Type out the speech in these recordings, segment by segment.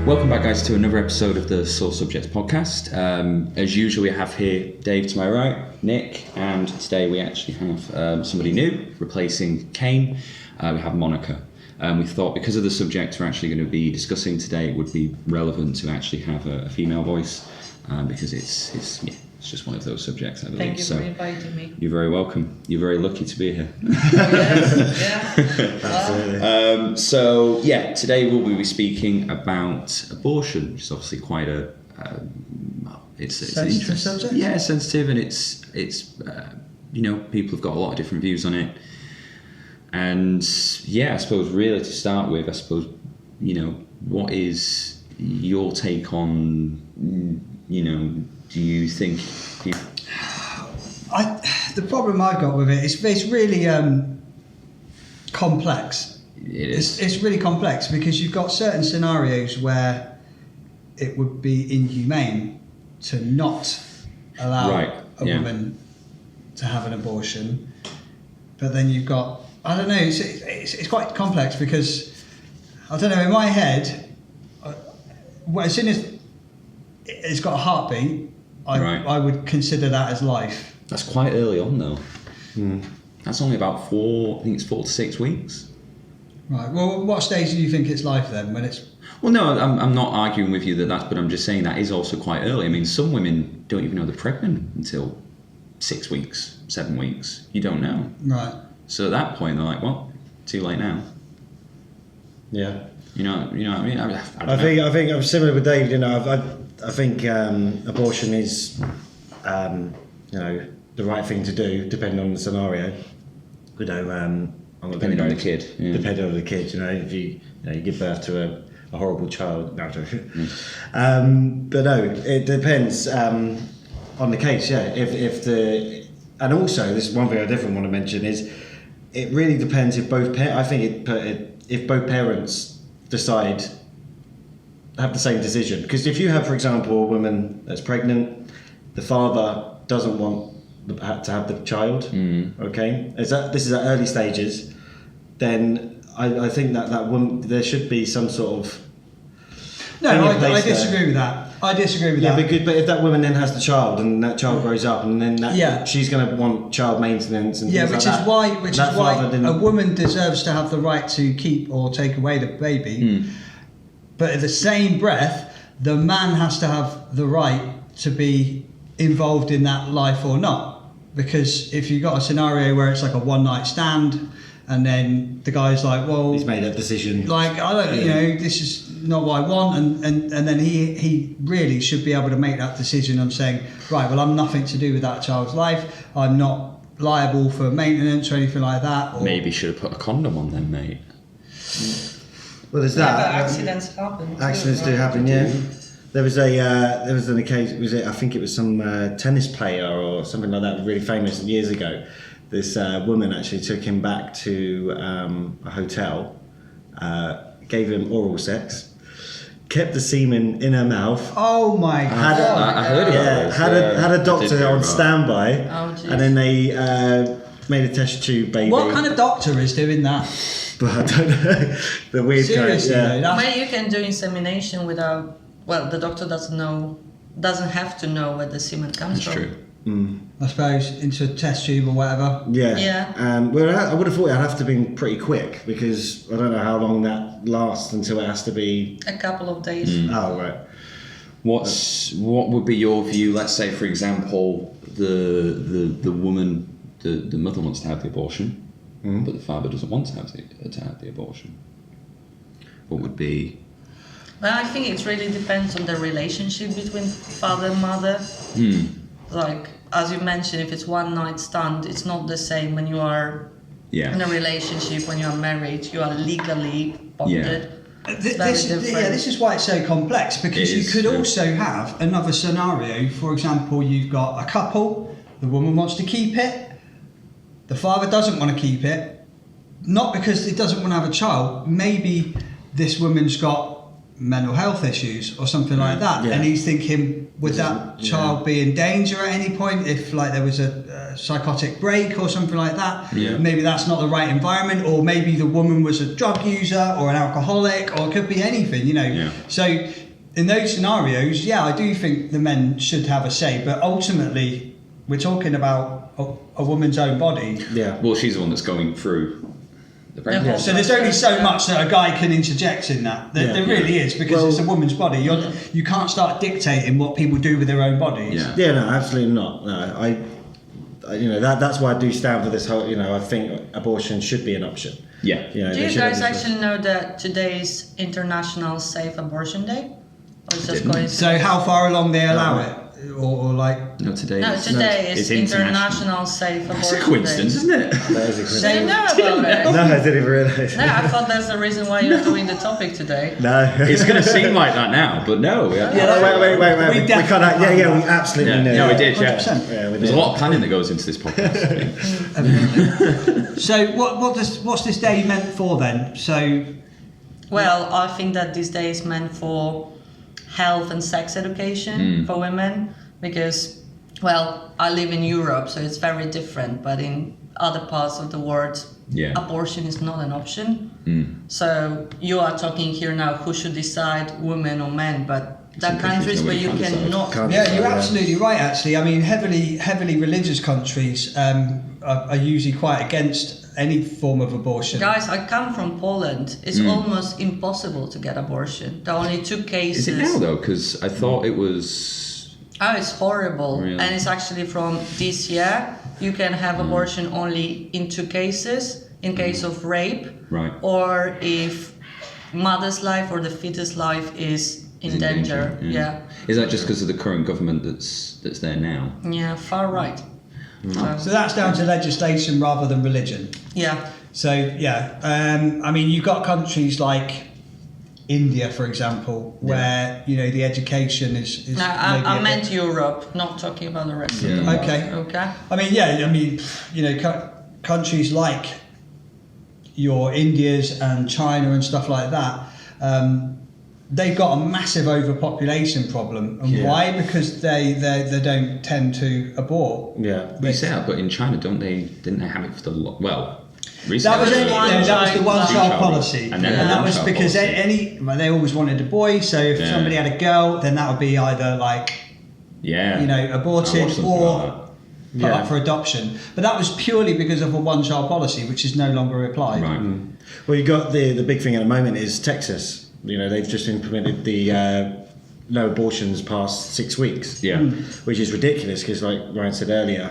Welcome back, guys, to another episode of the Sore Subjects podcast. As usual, we have here Dave to my right, Nick, and today we actually have somebody new replacing Kane. We have Monica. We thought because of the subject we're actually going to be discussing today, it would be relevant to actually have a female voice because it's just one of those subjects, I believe. Thank you for inviting me. You're very welcome. You're very lucky to be here. Yes, yeah. Absolutely. Today we'll be speaking about abortion, which is obviously quite it's an interesting subject. Yeah, sensitive, and it's people have got a lot of different views on it. And I suppose really to start with, what is your take on, do you think people... The problem I've got with it is it's really complex. It is. It's really complex because you've got certain scenarios where it would be inhumane to not allow a woman to have an abortion, but then you've got, I don't know, it's quite complex because, I don't know, in my head, as soon as it's got a heartbeat, I would consider that as life. That's quite early on, though. That's only about 4 to 6 weeks. Right. Well, what stage do you think it's life then? When it's... Well, no, I'm not arguing with you but I'm just saying that is also quite early. I mean, some women don't even know they're pregnant until 6 weeks, 7 weeks. You don't know. Right. So at that point, they're like, well, too late now. Yeah. You know what I mean? I think I'm similar with Dave. I think abortion is, the right thing to do, depending on the scenario. Depending on the kid. Yeah. Depending on the kid, if you give birth to a horrible child. No, but no, it depends on the case. Yeah, and also this is one thing I definitely want to mention is it really depends if both if both parents decide have the same decision. Because if you have, for example, a woman that's pregnant, the father doesn't want to have the child. Okay, this is at early stages. Then I think that woman, there should be some sort of... No, I disagree with that. But if that woman then has the child and that child grows up and then she's going to want child maintenance and things which like that. Which is why a woman deserves to have the right to keep or take away the baby. But in the same breath, the man has to have the right to be involved in that life or not. Because if you've got a scenario where it's like a one-night stand and then the guy's like, well... He's made that decision. Like, I don't, this is not what I want. And then he really should be able to make that decision of saying, right, well, I'm nothing to do with that child's life. I'm not liable for maintenance or anything like that. Or... Maybe should have put a condom on then, mate. Well, there's that. But accidents happen. Accidents do happen, yeah. There was an occasion. I think it was some tennis player or something like that, really famous years ago. This woman actually took him back to a hotel, gave him oral sex, kept the semen in her mouth. Oh my God! I heard about this. Had a doctor on standby, and then they made a test tube baby. What kind of doctor is doing that? But I don't know. The weird Seriously, kind. Yeah. Well, you can do insemination without. Well, the doctor doesn't have to know where the semen comes from. That's true. I suppose into a test tube or whatever. Yeah. Yeah. Well, I would have thought it'd have to be pretty quick because I don't know how long that lasts until it has to be. A couple of days. Oh right. What would be your view? Let's say, for example, the woman, the mother wants to have the abortion, but the father doesn't want to have the abortion. What would be? Well, I think it really depends on the relationship between father and mother. Like, as you mentioned, if it's one night stand, it's not the same when you are in a relationship, when you are married, you are legally bonded. This is why it's so complex, because you could also have another scenario. For example, you've got a couple, the woman wants to keep it, the father doesn't want to keep it, not because he doesn't want to have a child. Maybe this woman's got mental health issues or something like that, Yeah. and he's thinking, would that child be in danger at any point if like there was a psychotic break or something like that? Yeah. Maybe that's not the right environment, or maybe the woman was a drug user or an alcoholic, or it could be anything, you know. Yeah. So in those scenarios, I do think the men should have a say, but ultimately we're talking about a woman's own body. Yeah. Well, she's the one that's going through the Yeah. pregnancy. So there's only so much that a guy can interject in that. There really is, because Well- it's a woman's body. You can't start dictating what people do with their own bodies. Yeah. Yeah, no, absolutely not. No, I you know, that's why I do stand for this whole. You know, I think abortion should be an option. Yeah. You know, Do they you should guys have this- actually know that today is International Safe Abortion Day? Or it's just Didn't. going So how far along they allow it, or like? No, today. No, is- today it's is International Safe Abortion That's a coincidence, Day. isn't it? That is a Do coincidence. you know about it? No, I didn't even realise. No, I thought that's the reason why you're doing the topic today. No. It's going to seem like that now, but no. No, wait. We We definitely can't. Yeah, we absolutely Yeah, know. no, we did, 100%. Yeah, we There's did. a lot of planning that goes into this podcast. So what's this day meant for then? So Well, I think that this day is meant for health and sex education for women because, well, I live in Europe, so it's very different, but in other parts of the world, Yeah. abortion is not an option. So you are talking here now who should decide, women or men, but there are Some countries countries where nobody you can decide. cannot. Can't yeah, decide, you're yeah. absolutely right. Actually, I mean, heavily religious countries are usually quite against any form of abortion. Guys, I come from Poland. It's almost impossible to get abortion. There are only 2 cases. Is it now, though? Because I thought it was. Oh, it's horrible. Really? And it's actually from this year. You can have abortion only in 2 cases, in case of rape, Right. or if mother's life or the fetus life is in danger. Yeah. Is that just because of the current government that's there now? Yeah, far right. So that's down to legislation rather than religion. Yeah. So I mean, you've got countries like India, for example, where the education is. No, maybe I a meant bit- Europe, not talking about the rest of the world. Okay. Okay. I mean, countries like your Indias and China and stuff like that, they've got a massive overpopulation problem. And Yeah. why? Because they don't tend to abort. Yeah. But you say that, but in China, didn't they have it for the That recently? was, There only, was one that was the child one-child policy. policy, And then and the that was one-child because policy. they always wanted a boy. So if Yeah. somebody had a girl, then that would be either like Yeah. I aborted watched something like or that. put Yeah. up for adoption. But that was purely because of a one-child policy, which is no longer applied. Right. Well, you got the big thing at the moment is Texas. They've just implemented the no abortions past 6 weeks. Yeah. Which is ridiculous because, like Ryan said earlier,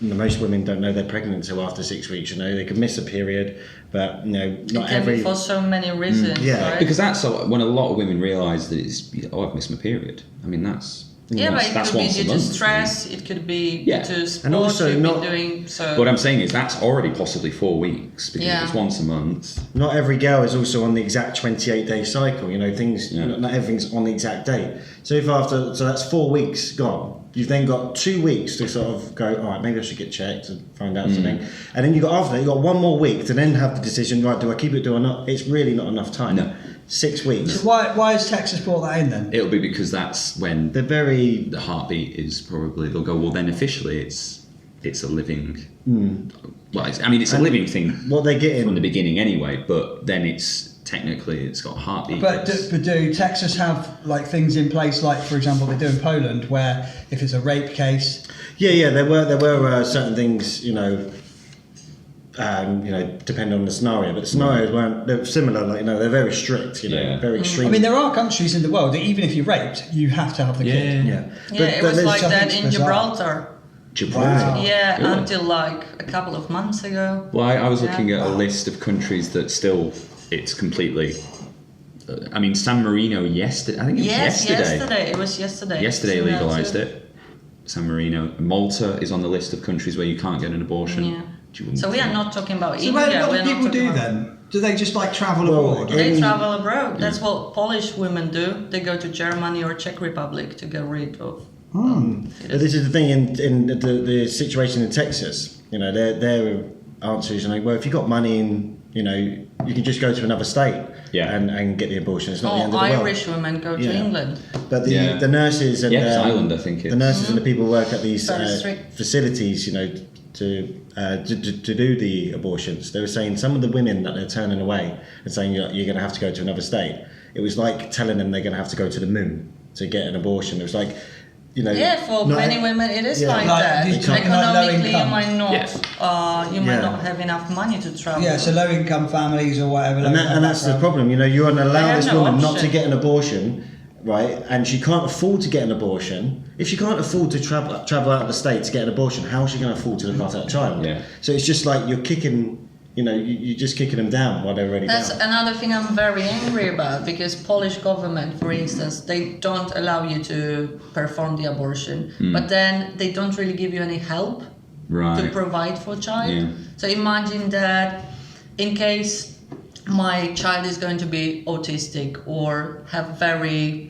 most women don't know they're pregnant until after 6 weeks. They can miss a period, but It not can every. be for so many reasons, yeah. right? Because that's when a lot of women realise that it's, I've missed my period. I mean, that's. Yeah, but that's, it that's could be once a due to month, stress, it could be Yeah. due to sports And also you've not- been doing. So What I'm saying is that's already possibly 4 weeks because Yeah. it's once a month. Not every girl is also on the exact 28-day cycle. Things. Yeah. Not everything's on the exact date. So so that's 4 weeks gone. You've then got 2 weeks to sort of go. All right, maybe I should get checked and find out something. And then after that, you got 1 more week to then have the decision. Right, do I keep it? Do I not? It's really not enough time. No. 6 weeks. So why has Texas brought that in then? It'll be because that's when They're very. the heartbeat is probably. They'll go. Well, then officially it's a living. Well, it's a living thing What they get from the in. beginning anyway. But then it's got a heartbeat. But do Texas have like things in place, like for example they do in Poland, where if it's a rape case, Yeah. There were certain things. Depending on the scenario, but the scenarios weren't. They're similar. Like they're very strict. Yeah. Very extreme. I mean, there are countries in the world that even if you're raped, you have to have the kid. yeah. yeah, it was there's like that something in bizarre. Gibraltar. Gibraltar. Wow. Yeah, Really? until like a couple of months ago. Well, I was looking Yeah. at a list of countries that still it's completely. San Marino yesterday. I think it was Yes, yesterday. It was yesterday. Yesterday So that's legalised it. San Marino. Malta is on the list of countries where you can't get an abortion. Yeah. Do you- So we are not talking about So India. what we're do not people talking do about- then? Do they just like travel Well, abroad? They In- travel abroad. That's what Polish women do. They go to Germany or Czech Republic to get rid of. But this is the thing in the situation in Texas. Their answer is, well, if you've got money in you know, you can just go to another state and get the abortion. It's not the end of the world. Irish women go to England. But the nurses and it's Ireland, I think. The nurses and the people who work at these Very strict. facilities, you know, to do the abortions, they were saying some of the women that they're turning away and saying you're going to have to go to another state. It was like telling them they're going to have to go to the moon to get an abortion. It was like, you know, for many women it is like Like, that. you're talking about low Economically, you income. might not, you might not have enough money to travel. Yeah, so low-income families or whatever. and that's the problem. You know, you want to allow have this no woman not to option. get an abortion, right? And she can't afford to get an abortion. If she can't afford to travel out of the state to get an abortion, how is she going to afford to look after that child? Yeah. So it's just like you're kicking. You know, you're just kicking them down while they're already That's down. another thing I'm very angry about, because Polish government, for instance, they don't allow you to perform the abortion, but then they don't really give you any help to provide for child. Yeah. So imagine that in case my child is going to be autistic or have very,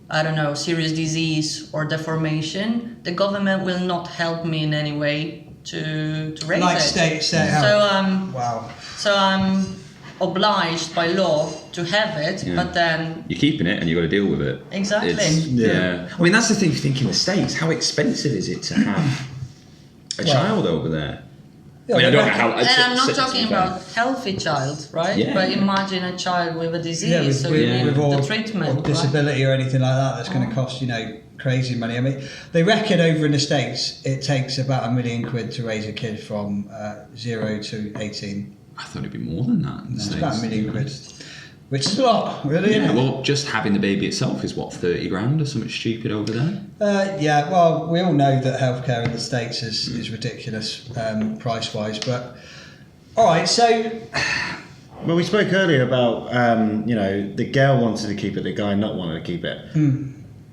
I don't know, serious disease or deformation, the government will not help me in any way to raise like it. state help. So So I'm obliged by law to have it, but then you're keeping it and you've got to deal with it. Exactly. I mean, that's the thing. If you think in the States, how expensive is it to have a child over there? I mean, I don't know how. and I'm not talking about healthy child, right? Yeah. But imagine a child with a disease, Yeah, so you need with the treatment, or disability or anything like that, that's going to cost, you know, crazy money. I mean, they reckon over in the States it takes about £1 million to raise a kid from 0 to 18. I thought it'd be more than that. in the It's about £1 States. million, which is a lot, really. Yeah, Isn't it? well, just having the baby itself is what, 30 grand or something stupid over there? Yeah, well, we all know that healthcare in the States is ridiculous price-wise, but all right, so Well, we spoke earlier about, you know, the girl wanted to keep it, the guy not wanting to keep it.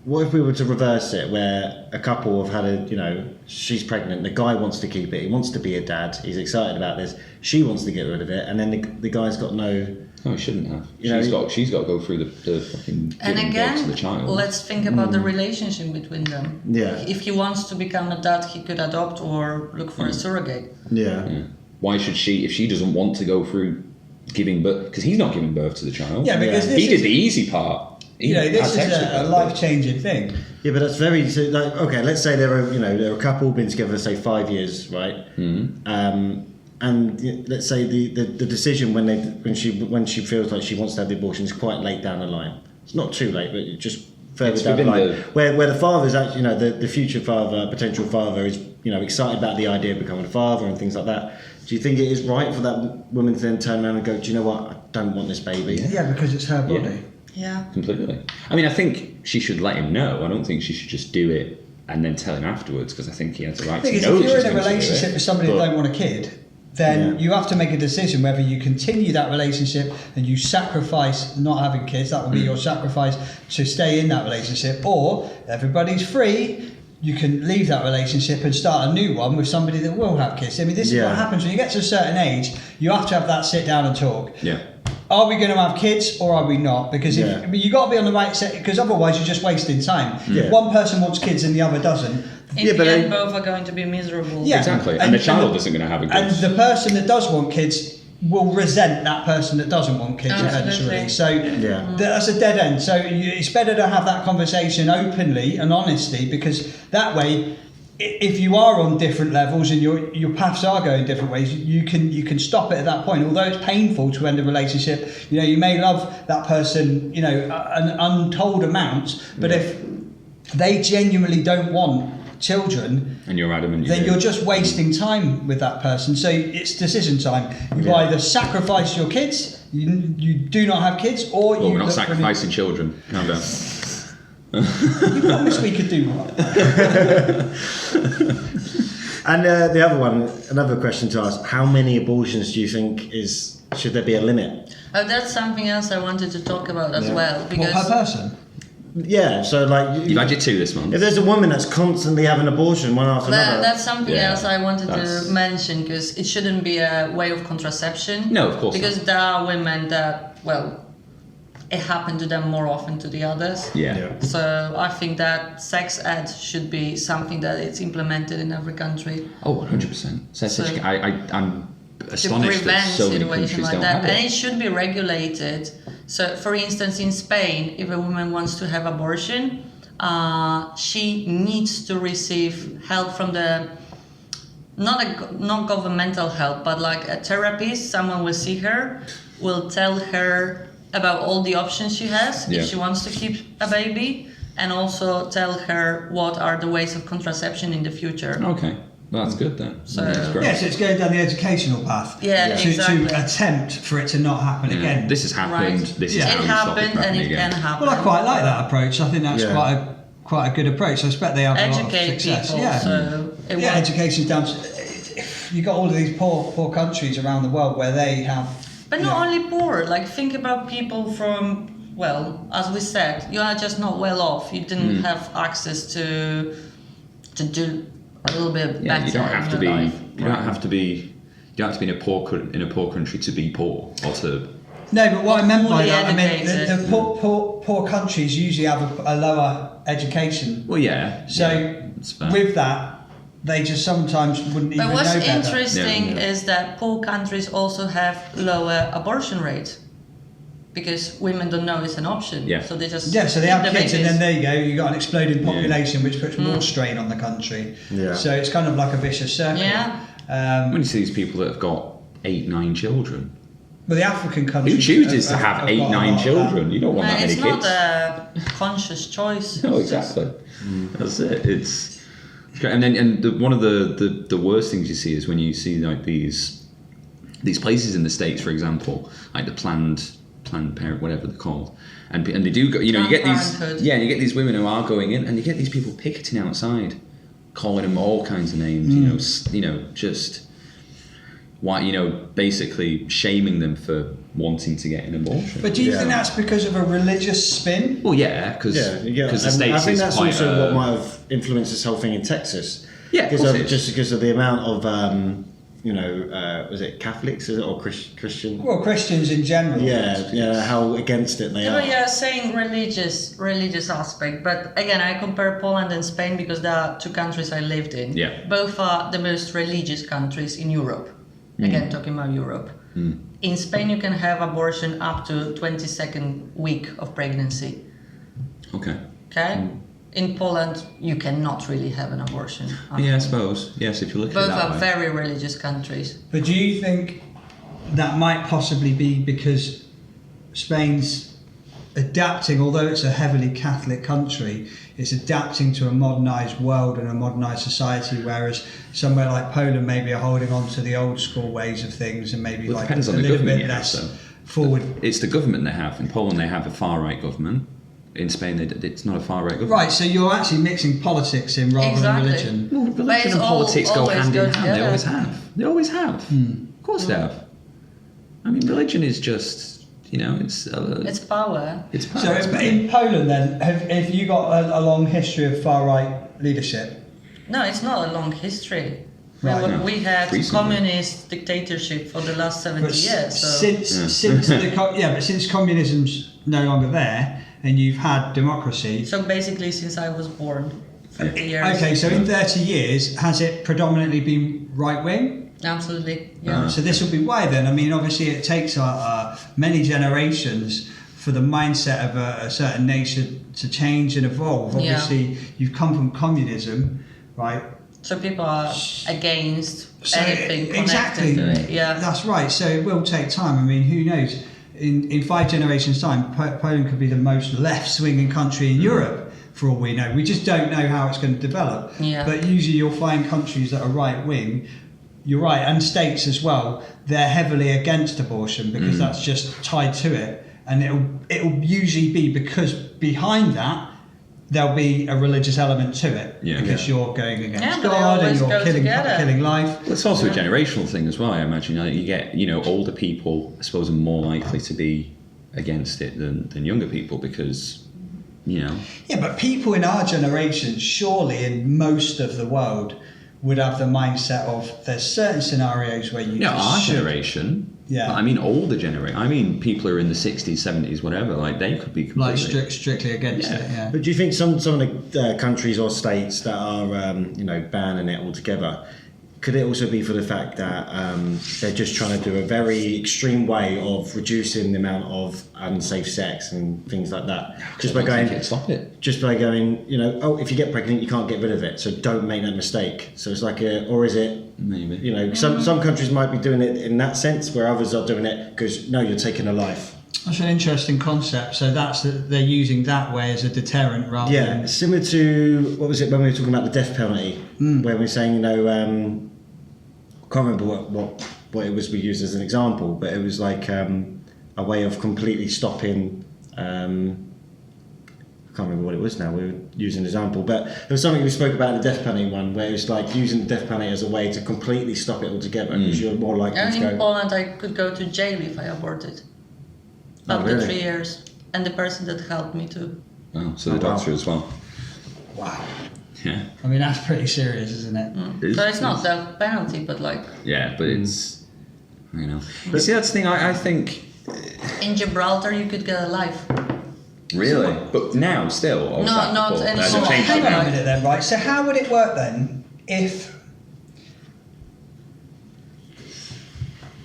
What if we were to reverse it, where a couple have had a, you know, she's pregnant, the guy wants to keep it, he wants to be a dad, he's excited about this, she wants to get rid of it, and then the guy's got no... No, he shouldn't have. You know, She's got to go through the fucking And giving birth to again, the child. let's think about the relationship between them. Yeah. If he wants to become a dad, he could adopt or look for a surrogate. Yeah. Why should she, if she doesn't want to go through giving birth, because he's not giving birth to the child. yeah, because He did the easy part. you know, this I is texted a her. life-changing thing. Yeah, but that's very so like okay. Let's say they're a couple been together say 5 years, right? And let's say the decision when she feels like she wants to have the abortion is quite late down the line. It's not too late, but it's just further It's down the within line where the father's actually, you know, the future father, potential father is, you know, excited about the idea of becoming a father and things like that. Do you think it is right for that woman to then turn around and go, do you know what, I don't want this baby? Yeah, because it's her body. Yeah. Completely. I mean, I think she should let him know. I don't think she should just do it and then tell him afterwards, because I think he has the right The to thing is, know if that you're she's in a going to do relationship it. with somebody that But- don't want a kid, then you have to make a decision whether you continue that relationship and you sacrifice not having kids, that will be your sacrifice to stay in that relationship, or everybody's free, you can leave that relationship and start a new one with somebody that will have kids. I mean, this is what happens when you get to a certain age, you have to have that sit down and talk. Yeah. Are we going to have kids or are we not? Because if, I mean, you got to be on the right set, because otherwise you're just wasting time. If one person wants kids and the other doesn't, In the end, both are going to be miserable. Yeah. Exactly. And the child isn't going to have a and good... the person that does want kids will resent that person that doesn't want kids Absolutely. eventually. So that's a dead end. So it's better to have that conversation openly and honestly, because that way, if you are on different levels and your paths are going different ways, you can stop it at that point. Although it's painful to end a relationship, you know, you may love that person, you know, an untold amount, but if they genuinely don't want children, And you're adamant. then you're just wasting time with that person. So it's decision time. You either sacrifice your kids, you do not have kids, or Well, you we're not look for sacrificing children. Calm down. You promised we could do one. And the other one, another question to ask: how many abortions do you think should there be a limit? Oh, that's something else I wanted to talk about as well, What, because per person? Yeah, so like You've had your 2 this month. if there's a woman that's constantly having abortion one after another, that's something Yeah, else I wanted that's- to mention, because it shouldn't be a way of contraception. No, of course Because there are women that, well, it happened to them more often to the others. Yeah. So I think that sex ed should be something that it's implemented in every country. Oh, 100%. So- I'm astonished that prevent so many situations countries like don't that. have And it. it should be regulated. So, for instance, in Spain, if a woman wants to have abortion, she needs to receive help from the not governmental help, but like a therapist. Someone will see her, will tell her about all the options she has Yeah. if she wants to keep a baby, and also tell her what are the ways of contraception in the future. Okay, well, that's good then. So- That's great. Yeah, so it's going down the educational path. Yeah, to, exactly. to attempt for it to not happen Yeah. again. This has happened. Right. This is Yeah. how It you stop it happened from and happening it again. can happen. Well, I quite like that approach. I think that's Yeah. quite a good approach. I expect they have a lot of Educate success. people. Yeah, So it yeah. will- Education's down to. You got all of these poor countries around the world where they have. But not only poor, like think about people from, well, as we said, you are just not well off. You didn't have access to do a little bit Yeah, better you don't have to in be. your life. You don't have to be. You don't have to be in a poor country to be poor or to. No, but what I meant by Fully that, I mean, educated. the poor countries usually have a lower education. Well, yeah. So that's fair. with that, they just sometimes wouldn't even But what's know better. interesting Yeah. is that poor countries also have lower abortion rates because women don't know it's an option. Yeah. So they just Yeah, so they keep have the kids, and babies. then there you go. You got an exploding population, which puts more strain on the country. Yeah. So it's kind of like a vicious circle. Yeah. When you see these people that have got 8, 9 children, But the African who countries chooses to have 8, got a 9 lot of children? You don't want No, that many it's kids. not a conscious choice. No, It's just- exactly. That's it. It's great. And then one of the worst things you see is when you see like these places in the States, for example, like the Planned Parent, whatever they're called, and they do go. You know, you get Planned these. Parenthood. Yeah, and you get these women who are going in, and you get these people picketing outside, calling them all kinds of names. You know, just why, basically shaming them for wanting to get an abortion. But do you Yeah. think that's because of a religious spin? Well, yeah, because Yeah, the and States I think is that's quite also a- what might have influenced this whole thing in Texas. Yeah, of because course of, it is. just because of the amount of was it Catholics or Christian? Well, Christians in general. Yeah, how against it they Yeah, are. but you're saying religious aspect, but again, I compare Poland and Spain because they are two countries I lived in. Yeah. Both are the most religious countries in Europe. Again, talking about Europe. In Spain, you can have abortion up to 22nd week of pregnancy. Okay. Okay. In Poland, you cannot really have an abortion. Yeah, I suppose. Yes, if you look at Both it that are way. very religious countries. But do you think that might possibly be because Spain's adapting, although it's a heavily Catholic country, it's adapting to a modernised world and a modernised society, whereas somewhere like Poland maybe are holding on to the old school ways of things and maybe Well, it like depends a on the little government bit you have, less though. forward. It's the government they have. In Poland, they have a far-right government. In Spain, it's not a far-right government. Right, so you're actually mixing politics in rather Exactly. than religion. Well, But religion it's and politics go always hand go in hand. They together. always have. They always have. Of course they have. I mean, religion is just, it's... It's power. it's So in Poland then, have you got a long history of far-right leadership? No, it's not a long history. Right. Well, No. we had Recently. communist dictatorship for the last 70 But years. So. since communism's no longer there and you've had democracy. So basically, since I was born, 50 years. Okay, so in 30 years, has it predominantly been right wing? Absolutely, yeah. So this will be why then. I mean, obviously, it takes many generations for the mindset of a certain nation to change and evolve. Yeah. Obviously, you've come from communism, right? So people are against So anything connected exactly, to it. Yeah. that's right. So it will take time. I mean, who knows? In 5 generations' time, Poland could be the most left-swinging country in Europe, for all we know. We just don't know how it's going to develop. Yeah. But usually, you'll find countries that are right-wing. You're right, and states as well. They're heavily against abortion because that's just tied to it, and it'll usually be because behind that there'll be a religious element to it Yeah. because you're going against Yeah, but they God and always you're go together. killing life. Well, it's also a generational thing as well. I imagine you get, older people, I suppose, are more likely to be against it than younger people because, Yeah, but people in our generation, surely in most of the world, would have the mindset of there's certain scenarios where you just our should. generation. Yeah. I mean, older generation. I mean, people who are in the 60s, 70s, whatever. Like they could be completely. Like strictly against Yeah. it. Yeah. But do you think some of the countries or states that are banning it altogether, could it also be for the fact that they're just trying to do a very extreme way of reducing the amount of unsafe sex and things like that? Just by going, stop it. just by going, if you get pregnant, you can't get rid of it, so don't make that mistake. So it's like or is it? Maybe. Some countries might be doing it in that sense, where others are doing it because no, you're taking a life. That's an interesting concept. So they're using that way as a deterrent rather than... Yeah, similar to, what was it when we were talking about the death penalty, where we were saying, I can't remember what it was we used as an example, but it was like a way of completely stopping, I can't remember what it was now, we were using an example, but there was something we spoke about in the death penalty one, where it was like using the death penalty as a way to completely stop it altogether, because you're more likely to go... In Poland, I could go to jail if I aborted. Up to 3 years. And the person that helped me too. Oh, so the doctor as well. Wow. Yeah. I mean, that's pretty serious, isn't it? So it's not death penalty, but like... Yeah, but it's... But see, that's the thing, I think... In Gibraltar, you could get a life. Really? But now, still? Or No, that not before? anymore. Has it changed Hang on now? a minute then, right? So how would it work then if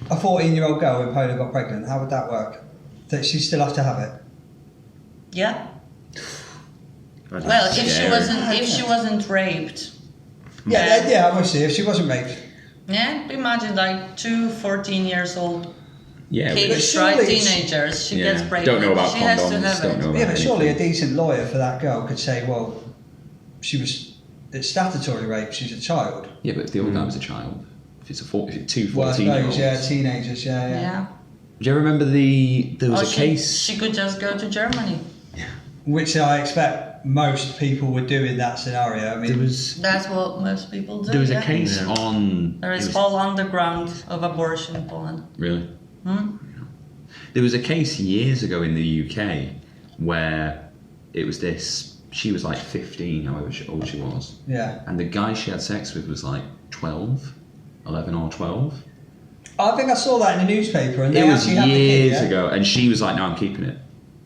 a 14-year-old girl in Poland got pregnant? How would that work? That she still have to have it? Yeah. Well, if she wasn't raped. Yeah, obviously, if she wasn't raped. Yeah, imagine like 2 14 years old Yeah, kids, but right? surely it's- Teenagers. She Yeah. gets pregnant. Don't know about she has to condoms, have don't it. know about Yeah, but surely a anything. decent lawyer for that girl could say, well, it's statutory rape, she's a child. Yeah, but if the other guy was a child, if it's two Well, I 14-year-olds. suppose, yeah, teenagers, yeah. Yeah. Do you remember there was Or a she, case? She could just go to Germany. Which I expect most people would do in that scenario. I mean, That's what most people do. There was yeah. a case on. There is it was- whole underground of abortion in Poland. Really? Hmm? There was a case years ago in the UK where it was this. She was like 15, however old she was, yeah. and the guy she had sex with was like 12, 11 or 12. I think I saw that in the newspaper, and It they was actually had the kid, years yeah? ago, and she was like, "No, I'm keeping it."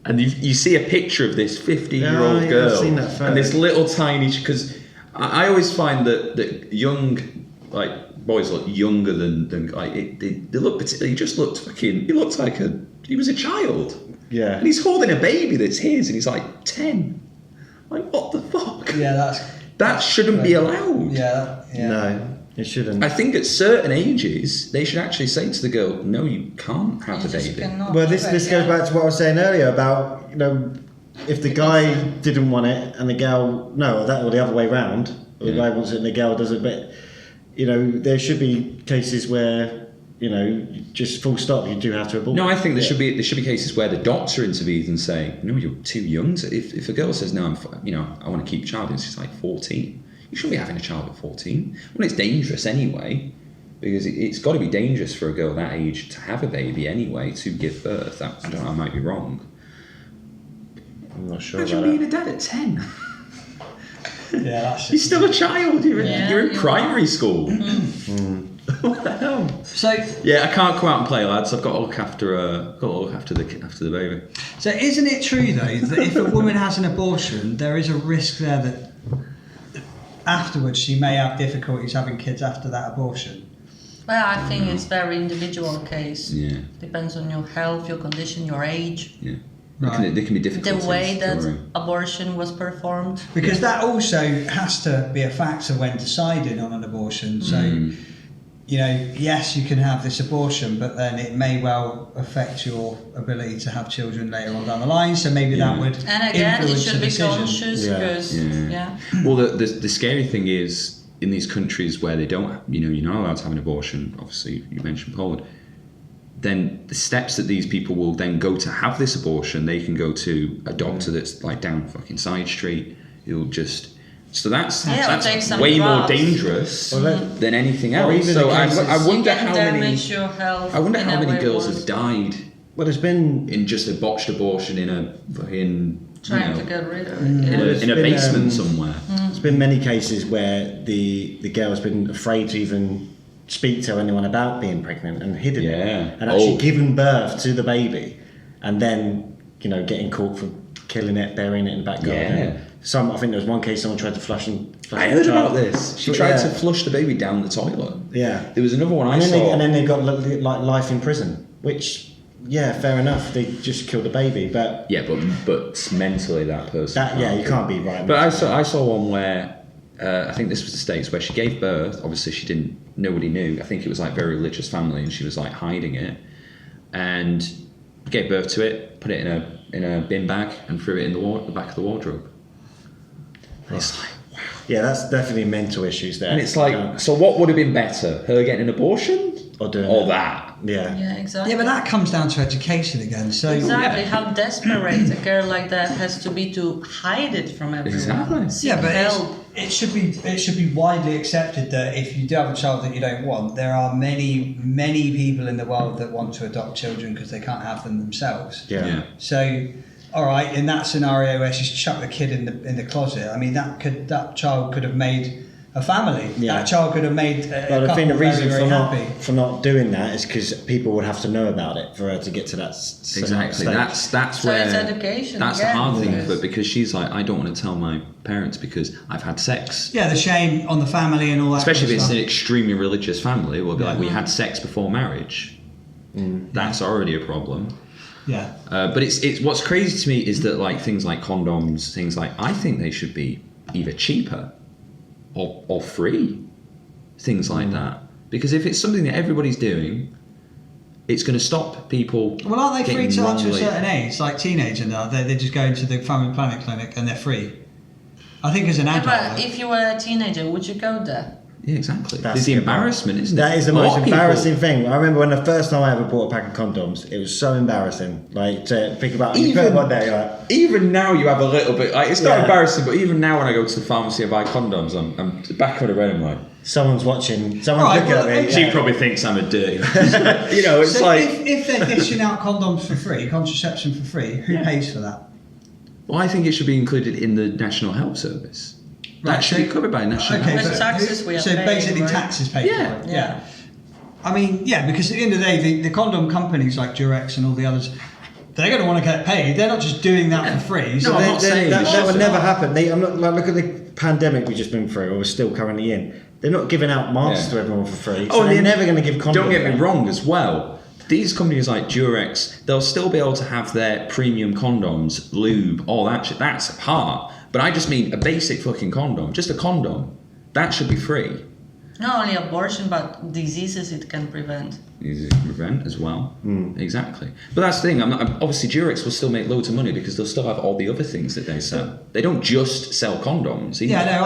And you see a picture of this 15-year-old Oh, yeah, girl I've seen that photo. and this little tiny. Because I always find that young boys look younger than like they look particularly. He just looked fucking. He looked like he was a child. Yeah. And he's holding a baby that's his, and he's like 10. Like, what the fuck? Yeah, That shouldn't be allowed. yeah. No, it shouldn't. I think at certain ages they should actually say to the girl, "No, you can't have You the just baby." cannot Well, have this it, goes yeah. back to what I was saying earlier about if the guy didn't want it and the girl or the other way round, or the guy wants it and the girl doesn't. But there should be cases where just full stop. You do have to abort. No, I think there should be cases where the doctor intervenes and say, "No, you're too young." So if a girl says, "No, I want to keep a child," and she's like 14, you shouldn't be having a child at 14. Well, it's dangerous anyway, because it's got to be dangerous for a girl that age to have a baby anyway, to give birth. I don't know, I might be wrong. I'm not sure Imagine about being that. a dad at 10. Yeah, that's You're still a child. You're in you primary school. What the hell? So Yeah, I can't go out and play, lads. I've got to look after the baby. So isn't it true though that if a woman has an abortion, there is a risk there that afterwards she may have difficulties having kids after that abortion? Well, I think it's very individual case. Yeah, Depends on your health, your condition, your age, yeah. Right. There can be difficult. the way that abortion was performed. Because that also has to be a factor when deciding on an abortion. So, yes, you can have this abortion, but then it may well affect your ability to have children later on down the line. So maybe that would And again, it influence should the be decision. conscious Yeah. because, Well, the scary thing is in these countries where they don't, you're not allowed to have an abortion. Obviously, you mentioned Poland. Then the steps that these people will then go to have this abortion, they can go to a doctor that's like down fucking side street. He'll just. So that's take some way more drugs. dangerous Well, than anything or else. even So the cases- I wonder you can how many. damage your health. I wonder in how a many way girls worse. have died Well, there's been in just a botched abortion in a fucking Trying to get rid of it. in Yeah. a, in a been, basement somewhere. there's been many cases where the girl's been afraid to even speak to anyone about being pregnant and hidden Yeah. it, and actually Oh. given birth to the baby, and then getting caught for killing it, burying it in the back garden, Yeah. I think there was one case someone tried to flush I heard about this. She tried to flush the baby down the toilet. Yeah. There was another one I saw. And then they got like life in prison, which, yeah, fair enough. They just killed the baby, but Yeah, but mentally that person. you can't be right. But I saw one where I think this was the States where she gave birth. Obviously, nobody knew. I think it was like very religious family, and she was like hiding it, and gave birth to it, put it in a bin bag, and threw it in the back of the wardrobe. And it's like, wow. Yeah, that's definitely mental issues there. And it's like, so what would have been better? Her getting an abortion or doing that? Yeah. Yeah, exactly. Yeah, but that comes down to education again. So Exactly, how desperate a girl like that has to be to hide it from everyone. Exactly. Seek yeah, but help. it should be widely accepted that if you do have a child that you don't want, there are many people in the world that want to adopt children because they can't have them themselves. Yeah. So, all right, in that scenario where she's chucked the kid in the closet, I mean that child could have made a family. Yeah. That child could have made a But I couple think the reason very, very happy. for not doing that is because people would have to know about it for her to get to that Exactly. stage. That's So where it's education that's again. the hard thing Yes. for her, because she's like, I don't want to tell my parents because I've had sex. Yeah, the shame on the family and all that. Especially if kind it's of an stuff. extremely religious family, we'll be like, we had sex before marriage. That's already a problem. Yeah. But it's what's crazy to me is that like things like condoms, things like, I think they should be either cheaper or free, things like that. Because if it's something that everybody's doing, it's going to stop people. Well, aren't they free getting to up to a wrongly- certain age, like teenage and that? They just go into the Family Planet clinic and they're free. I think as an Yeah, adult. but if you were a teenager, would you go there? Yeah, exactly. That's There's the the embarrassment, isn't it? That is the A lot most of people- embarrassing thing. I remember when the first time I ever bought a pack of condoms, it was so embarrassing. Like to think about you put Even- it one day, like Even now, you have a little bit. Like, it's not Yeah. embarrassing, but even now, when I go to the pharmacy and buy condoms, I'm back of the red. I'm like, someone's watching, someone's Right, looking well, at me. okay. she probably thinks I'm a dirty. You know, it's So like. if they're dishing out condoms for free, contraception for free, who pays for that? Well, I think it should be included in the National Health Service. That Right, should so- be covered by National Okay, Health But but Service. taxes we are so paying, basically right? taxes paid Yeah. for it. Yeah. I mean, yeah, because at the end of the day, the condom companies like Durex and all the others, they're going to want to get paid. They're not just doing that for free. So No, I'm not saying that, you that would should. never happen. I'm not like look at the pandemic we've just been through, or we're still currently in. They're not giving out masks Yeah. to everyone for free. Oh, So they're and never going to give condoms. Don't get me out. wrong as well. These companies like Durex, they'll still be able to have their premium condoms, lube, all that shit. That's a part. But I just mean a basic fucking condom, just a condom. That should be free. Not only abortion, but diseases it can prevent. Easy to prevent as well. Exactly. But that's the thing. Obviously, Durex will still make loads of money because they'll still have all the other things that they sell. They don't just sell condoms. Either. Yeah, no,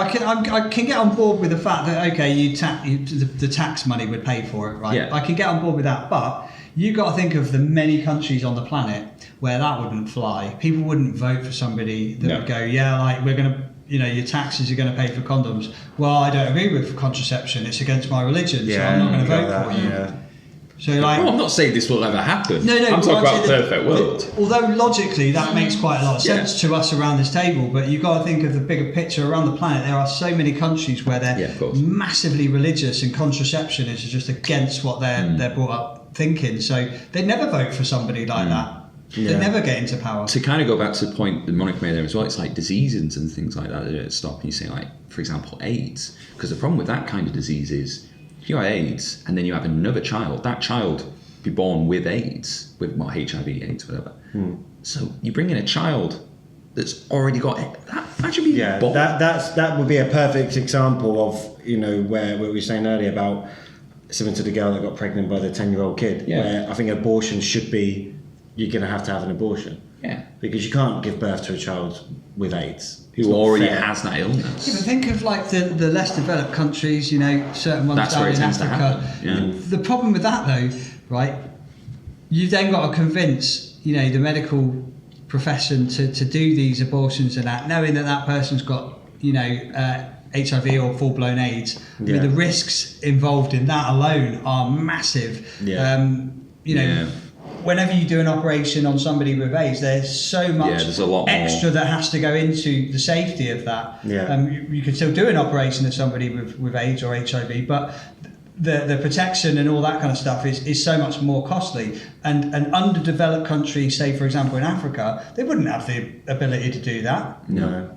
I can get on board with the fact that okay, the tax money would pay for it, right? Yeah. I can get on board with that, but you've got to think of the many countries on the planet where that wouldn't fly. People wouldn't vote for somebody that No. would go, yeah, like we're going to, your taxes are going to pay for condoms. Well, I don't agree with contraception. It's against my religion, so I'm not going to vote for you. Yeah. So like. Well, I'm not saying this will ever happen. No, I'm but talking about a saying perfect world. Although logically that makes quite a lot of Yeah. sense to us around this table, but you've got to think of the bigger picture around the planet. There are so many countries where they're Yeah, of course. massively religious, and contraception is just against what they're brought up thinking. So they'd never vote for somebody like that. Yeah. They'd never get into power. To kind of go back to the point that Monica made there as well, it's like diseases and things like that don't stop. And you say, like, for example, AIDS. Because the problem with that kind of disease is if you have AIDS and then you have another child, that child be born with AIDS, with HIV, AIDS, whatever. So you bring in a child that's already got it. That should be Yeah, born. that would be a perfect example of where we were saying earlier about similar to the girl that got pregnant by the 10-year-old kid. Yeah. Where I think abortion should be you're going to have an abortion Yeah. because you can't give birth to a child with AIDS It's Who not already fair. has that Yeah, but illness. think of like the less developed countries, certain ones That's down where it in tends to Africa. happen. Yeah. The problem with that though, right? You've then got to convince, the medical profession to do these abortions and that, knowing that person's got, HIV or full-blown AIDS. I Yeah. mean, the risks involved in that alone are massive. Yeah. Yeah. Whenever you do an operation on somebody with AIDS, there's so much there's a lot more. extra that has to go into the safety of that. Yeah. You can still do an operation of somebody with AIDS or HIV, but the protection and all that kind of stuff is so much more costly. And an underdeveloped country, say for example in Africa, they wouldn't have the ability to do that. No.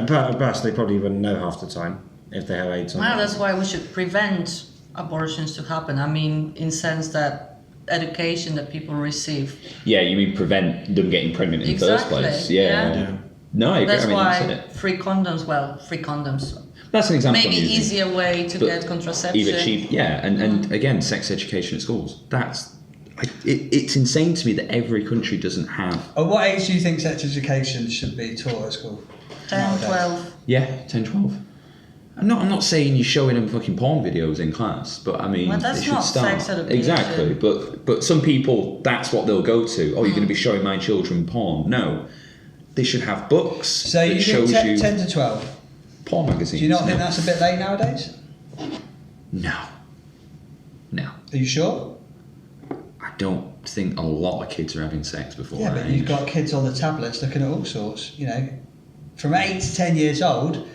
Plus, they probably wouldn't know half the time if they have AIDS on. Well, that's why we should prevent abortions to happen. I mean, in sense that education that people receive. Yeah, you mean prevent them getting pregnant in the first place? Yeah. No, I agree. That's I mean, why that's it. free condoms. That's an example. Maybe I'm using. easier way to But get contraception. Either cheap, yeah, and again, sex education at schools. It's insane to me that every country doesn't have. At what age do you think sex education should be taught at school? 10, nowadays? 12. Yeah, 10, 12. I'm not saying you're showing them fucking porn videos in class, but I mean, Well, that's they should not start. sex education. Exactly, but some people, that's what they'll go to. Oh, you're going to be showing my children porn? No, they should have books So that you think shows 10, you 10 to 12? porn magazines. Do you not think No. that's a bit late nowadays? No. Are you sure? I don't think a lot of kids are having sex before Yeah, that but you've age. got kids on the tablets looking at all sorts, you know. From 8 to 10 years old.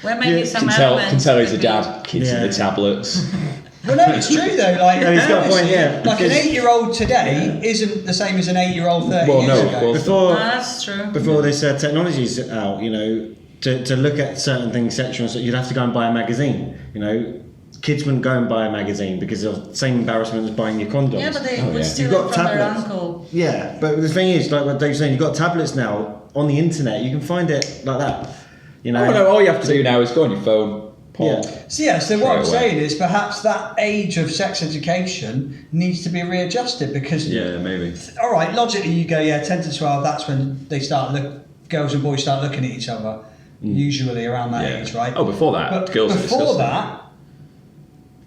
Well, maybe Yeah, some Can tell elements he's a could dad. Kids in Yeah. the tablets. Well, no, it's true though. Like, No, he's got a point, honestly, yeah, like an because- 8-year-old today isn't the same as an 8-year-old 30 Well, years no, of ago. course. be. Before No, that's true. before this technology's out, you know, to look at certain things sexual, so you'd have to go and buy a magazine. You know, kids wouldn't go and buy a magazine because of the same embarrassment as buying your condoms. Yeah, but they Oh, would yeah. steal You've got it from their tablets. uncle. Yeah, but the thing is, like what Dave's saying, you've got tablets now on the internet. You can find it like that. You know. Oh no! All you have to do now is go on your phone. Porn. Yeah. So yeah, so what I'm Straight away. saying is perhaps that age of sex education needs to be readjusted because, Yeah, maybe. all right, logically you go, yeah, 10 to 12, that's when they start girls and boys start looking at each other, usually around that Yeah. age, right? Oh, before that, But girls are before disgusting. that,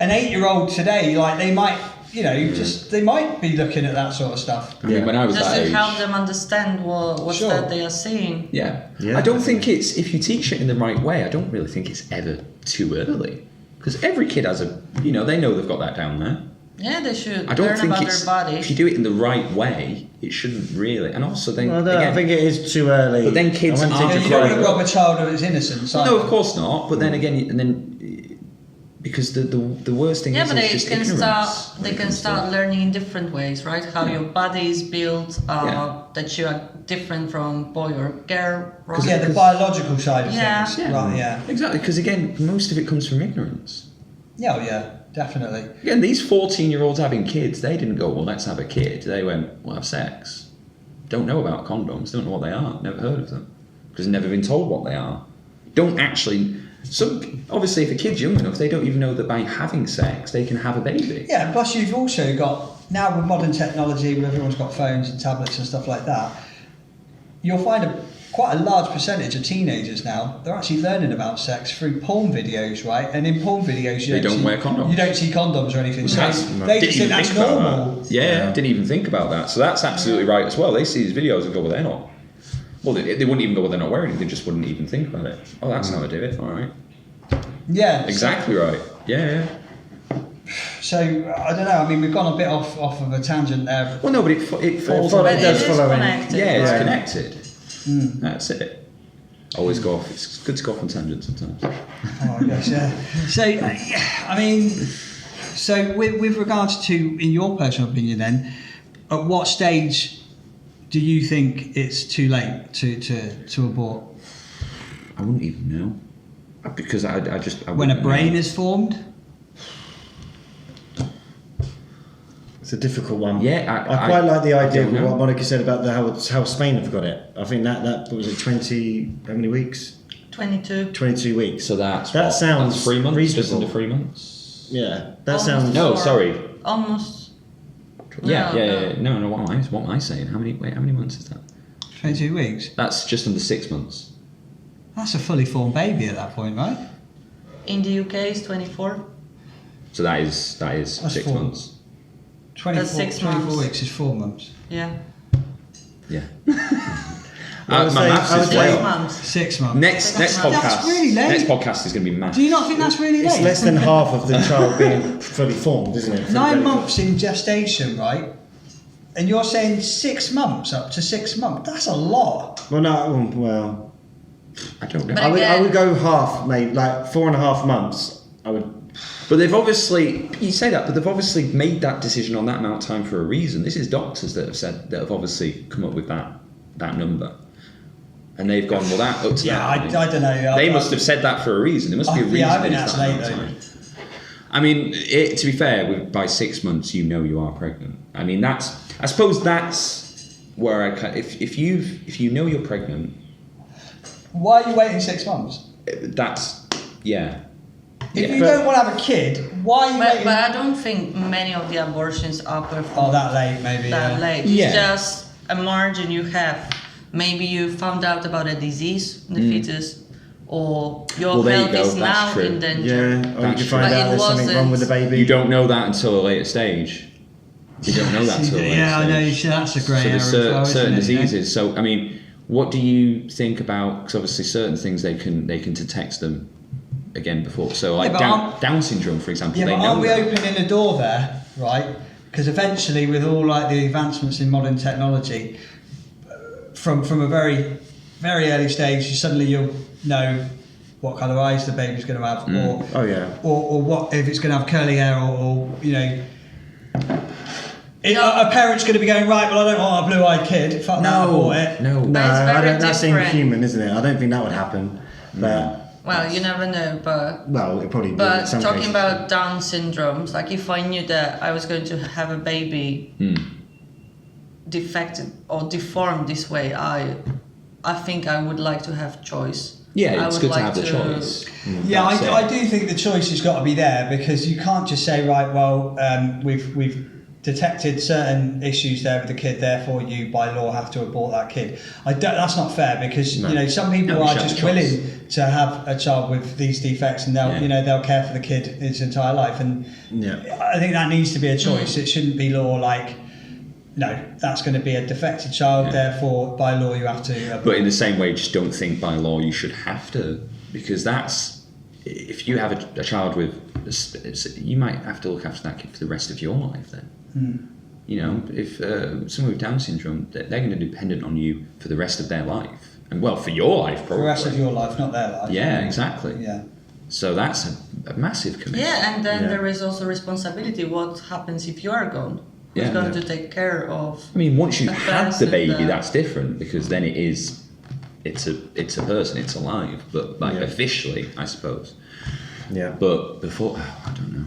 an 8-year-old today, like they might, you know, just they might be looking at that sort of stuff. I mean, when I was Just that to age. help them understand what's Sure. that they are seeing. Yeah. Yeah, I don't think it's, if you teach it in the right way, I don't really think it's ever too early. Because every kid has they know they've got that down there. Yeah, they should I don't learn think about it's, their body. if you do it in the right way, it shouldn't really. And also then, Well, no, again, I think it is too early. But then kids I wouldn't aren't say You too don't want early. to rob a child of its innocence. well, either. no, of course not. But then again, and then, because the worst thing Yeah, is but they just can ignorance start. when They it can comes to start it. learning in different ways, right? How your body is built, Yeah. that you are different from boy or girl. Right? Yeah, the biological side of Yeah. things. Yeah. Right, yeah. Exactly, because again, most of it comes from ignorance. Yeah, oh, yeah, definitely. Again, these 14-year-olds having kids, they didn't go, well, let's have a kid. They went, we'll have sex. Don't know about condoms, don't know what they are, never heard of them. Because never been told what they are. Don't actually... obviously, if a kid's young enough, they don't even know that by having sex, they can have a baby. Yeah, and plus you've also got, now with modern technology, where everyone's got phones and tablets and stuff like that, you'll find quite a large percentage of teenagers now, they're actually learning about sex through porn videos, right? And in porn videos, They don't wear condoms. You don't see condoms or anything. So That's- they didn't just even think that's about normal. that. Yeah, didn't even think about that. So that's absolutely right as well. They see these videos and go, well, they're not. Well, they wouldn't even go, well, they're not wearing it. They just wouldn't even think about it. Oh, that's how I do it. All right. Yeah. Exactly right. Yeah. So I don't know. I mean, we've gone a bit off of a tangent there. Well, no, but it falls follows- on. But It it does is follow in. connected. Yeah, it's right? connected. That's it. Always go off. It's good to go off on tangents sometimes. Oh, I guess, yeah. So, yeah, I mean, so with regards to, in your personal opinion then, at what stage do you think it's too late to abort? I wouldn't even know. Because I When a wouldn't brain know. is formed? It's a difficult one. Yeah, I quite like the idea of don't know. what Monica said about how Spain have got it. I think that what was it 20 how many weeks? 22. 22 weeks. So that's That what, sounds that's 3 months. Just reasonable. under 3 months. Yeah, that Almost. sounds No, Or- sorry. Almost. Yeah, No, yeah, no. yeah. No, what am I saying? How many months is that? 22 weeks? That's just under 6 months. That's a fully formed baby at that point, right? In the UK, it's 24. So that is That's 6 4. months. 24, That's 6 24 months. weeks is 4 months. Yeah. Yeah. I would My say- maths I is would way say- 6 off. months. 6 months. Next That's podcast. really late. Next podcast is going to be maths. Do you not think that's really it's late? less than half of the child being fully formed, isn't it? 9 months in gestation, right? And you're saying 6 months, up to 6 months. That's a lot. Well, no, well, I don't know. But I would again- go half, maybe like 4.5 months. I would. But they've obviously, you say that, but they've obviously made that decision on that amount of time for a reason. This is doctors that have obviously come up with that number. And they've gone, well, that up to Yeah, that. I don't know. They must have said that for a reason. There must be a reason. Yeah, I think it's that's that late amount of though. time. I mean, to be fair, by 6 months, you know you are pregnant. I mean, I suppose that's where if you know you're pregnant. Why are you waiting 6 months? Yeah. If you don't want to have a kid, why are you waiting? But I don't think many of the abortions are performed Oh, that late, maybe. that yeah. late. Yeah. It's just a margin you have. Maybe you found out about a disease in the fetus, or your Well, there you health go, is that's now true. in danger. Yeah, or you That's can true. find But out it there's something wrong with the baby. You don't know that until a later stage. You don't know that until a later Yeah, I know. stage. That's a grey So area there's as well, certain isn't it? diseases. So I mean, what do you think about? Because obviously, certain things they can detect them again before. So like but Down syndrome, for example, Yeah, they but know aren't we that. opening a door there, right? Because eventually, with all like the advancements in modern technology, from a very very early stage, you'll know what kind of eyes the baby's going to have, Oh yeah. or what if it's going to have curly hair, or you know. No. A parent's going to be going, right, well, I don't want a blue-eyed kid. Fuck that, abort it. no. No, But it's very that's different. inhuman, isn't it? I don't think that would happen. But Well, you never know, but well, it probably would But in some talking cases. about Down syndromes, like if I knew that I was going to have a baby defected or deformed this way, I think I would like to have choice. Yeah, I it's would good to like have the choice. Yeah, That's it. I do think the choice has got to be there, because you can't just say, right, well, we've detected certain issues there with the kid, therefore you by law have to abort that kid. That's not fair, because No. you know some people No, you are should have just the choice. willing to have a child with these defects, and they'll care for the kid its entire life, and Yeah. I think that needs to be a choice. It shouldn't be law like, no, that's going to be a defected child, therefore by law you have to abort. But in the same way, just don't think by law you should have to, because if you have a child with, you might have to look after that kid for the rest of your life then. You know, if someone with Down syndrome, they're going to be dependent on you for the rest of their life. And well, for your life, For probably. the rest of your life, not their life. Yeah, exactly. Yeah. So that's a massive commitment. Yeah, and then Yeah. there is also responsibility. What happens if you are gone? Who's Yeah. going to take care of? I mean, once you've a had the person baby, that- that's different, because then it's a person, it's alive. But like Yeah. officially, I suppose. Yeah. But before, I don't know.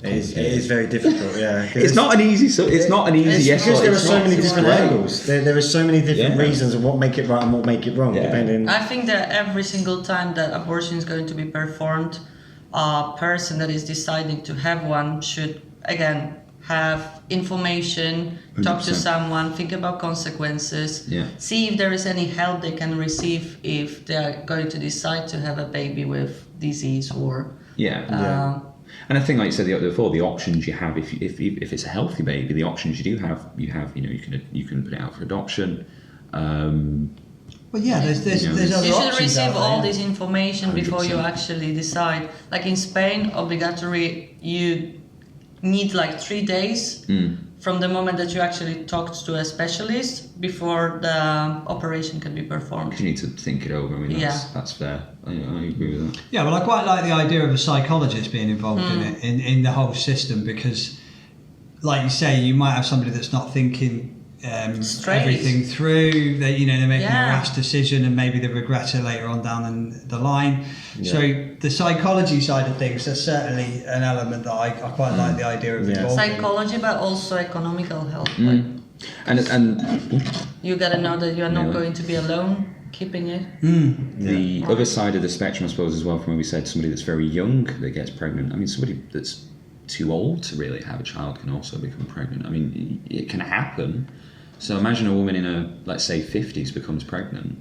It is very difficult, yeah. 'Cause It's not an easy. So it's not an easy It's yes. because or there are it's so not. many It's different great. angles. There are so many different Yeah. reasons of what make it right and what make it wrong, Yeah. depending. I think that every single time that abortion is going to be performed, a person that is deciding to have one should again have information, talk to 100%. someone, think about consequences, Yeah. see if there is any help they can receive if they are going to decide to have a baby with disease or. Yeah. And I think, like you said before, the options you have, if it's a healthy baby, the options you do have, you can put it out for adoption. Well, yeah, there's You know, other You should options receive out there, all yeah. this information before you 100%. actually decide. Like in Spain, obligatory, you need like 3 days from the moment that you actually talked to a specialist before the operation can be performed. You need to think it over. I mean, that's fair. I agree with that. Yeah, well, I quite like the idea of a psychologist being involved in it, in the whole system, because, like you say, you might have somebody that's not thinking Straight. everything through. They're making a Yeah. rash decision, and maybe they regret it later on down the line. So the psychology side of things, that's certainly an element that I quite like the idea of Yeah. involving. Psychology, but also economical help. Like, And you gotta know that you're not Yeah. going to be alone keeping it. the other side of the spectrum, I suppose, as well, from when we said somebody that's very young that gets pregnant. I mean, somebody that's too old to really have a child can also become pregnant. I mean, it can happen. So imagine a woman in her, let's say, 50s becomes pregnant.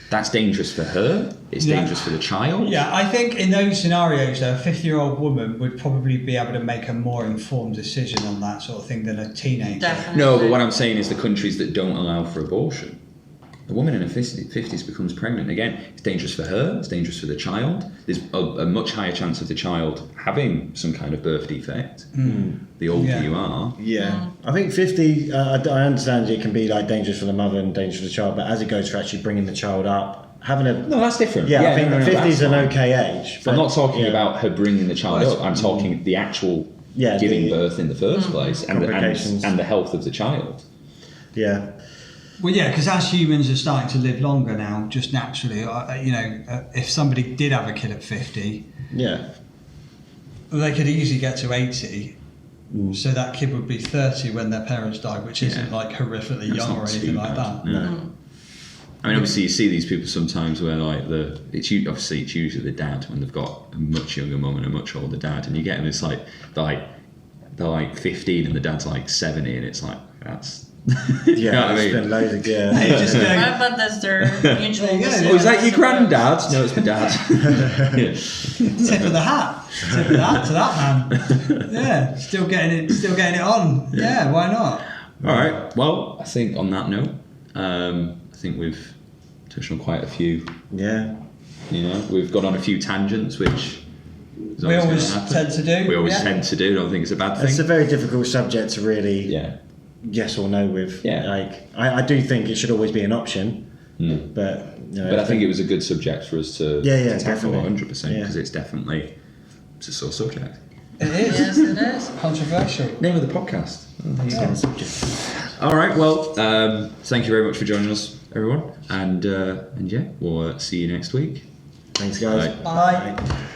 That's dangerous for her. It's Yeah. dangerous for the child. Yeah, I think in those scenarios, though, a 50-year-old woman would probably be able to make a more informed decision on that sort of thing than a teenager. Definitely. No, but what I'm saying is the countries that don't allow for abortion. A woman in her 50s becomes pregnant. Again, it's dangerous for her, it's dangerous for the child. There's a much higher chance of the child having some kind of birth defect the older Yeah. you are. Yeah, I think 50. I understand it can be like dangerous for the mother and dangerous for the child, but as it goes for actually bringing the child up, having a No, that's different. I think no, 50 is that's an fine. okay age. I'm but- not talking yeah. about her bringing the child Well, up. I'm talking the actual Yeah, giving the- birth in the first place and Complications. the health of the child. Yeah. Well, yeah, because as humans are starting to live longer now, just naturally, if somebody did have a kid at 50, Yeah. they could easily get to 80. So that kid would be 30 when their parents died, which isn't like horrifically That's young not or anything too like bad. that. No. I mean, obviously, you see these people sometimes where like it's usually the dad when they've got a much younger mum and a much older dad, and you get them. It's like they're like 15 and the dad's like 70, and it's like that's. Yeah, You know what I mean? spend loads of Hey, just go, Right, but that's their mutual There you go. decision. Oh, is that your granddad? No, it's my dad. Yeah. tip of the hat. Tip of the hat to that man. Yeah, still getting it on. Yeah, why not? All right. Well, I think on that note, I think we've touched on quite a few. Yeah. You know, we've got on a few tangents, which is We gonna always happen. tend to do. We always yeah. tend to do. I don't think it's a bad thing. It's a very difficult subject to really Yeah. yes or no with. Yeah. Like, I do think it should always be an option, Mm. but But I think it was a good subject for us to, Yeah, yeah, to tackle definitely. 100% because Yeah. it's definitely it's a sore subject. It is. Yes, it is. Controversial. Name of the podcast. Yeah. All right. Well, thank you very much for joining us, everyone, and yeah, we'll see you next week. Thanks, guys. Bye. Bye.